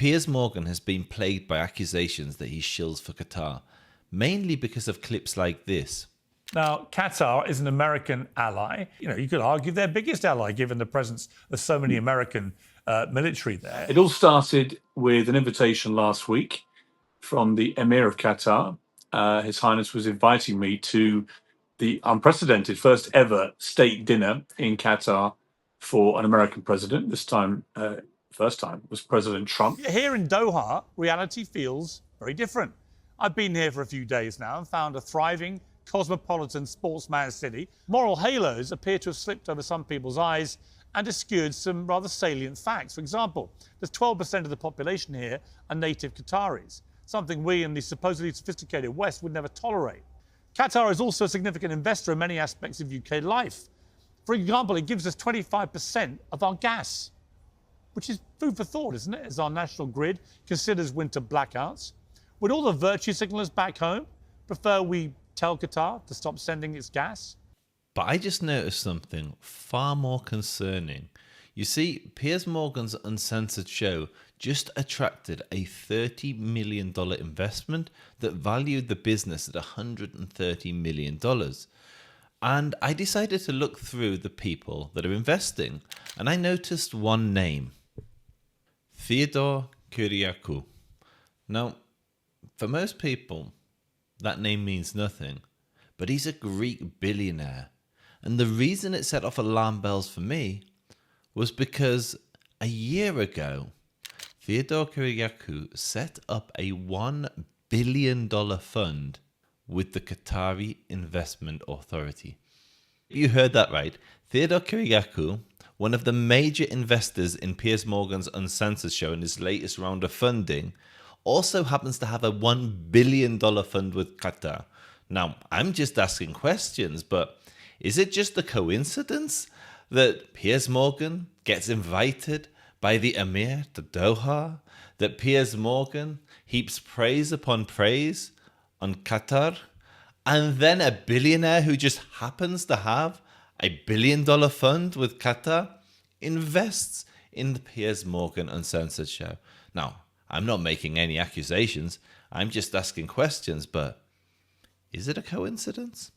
Piers Morgan has been plagued by accusations that he shills for Qatar, mainly because of clips like this. Now, Qatar is an American ally. You could argue their biggest ally, given the presence of so many American military there. It all started with an invitation last week from the Emir of Qatar. His Highness was inviting me to the unprecedented first ever state dinner in Qatar for an American president. This time, first time was President Trump. Here in Doha, reality feels very different. I've been here for a few days now and found a thriving, cosmopolitan sportsman city. Moral halos appear to have slipped over some people's eyes and obscured some rather salient facts. For example, there's 12% of the population here are native Qataris, something we in the supposedly sophisticated West would never tolerate. Qatar is also a significant investor in many aspects of UK life. For example, it gives us 25% of our gas, which is food for thought, isn't it, as our national grid considers winter blackouts. Would all the virtue signallers back home prefer we tell Qatar to stop sending its gas? But I just noticed something far more concerning. You see, Piers Morgan's uncensored show just attracted a $30 million investment that valued the business at $130 million. And I decided to look through the people that are investing, and I noticed one name: Theodore Kyriakou. Now, for most people, that name means nothing, but he's a Greek billionaire. And the reason it set off alarm bells for me was because a year ago, Theodore Kyriakou set up a $1 billion fund with the Qatari Investment Authority. You heard that right. Theodore Kyriakou, one of the major investors in Piers Morgan's Uncensored show in his latest round of funding, also happens to have a $1 billion fund with Qatar. Now, I'm just asking questions, but is it just a coincidence that Piers Morgan gets invited by the Emir to Doha, that Piers Morgan heaps praise upon praise on Qatar, and then a billionaire who just happens to have a $1 billion fund with Qatar invests in the Piers Morgan Uncensored show? Now, I'm not making any accusations, I'm just asking questions, but is it a coincidence?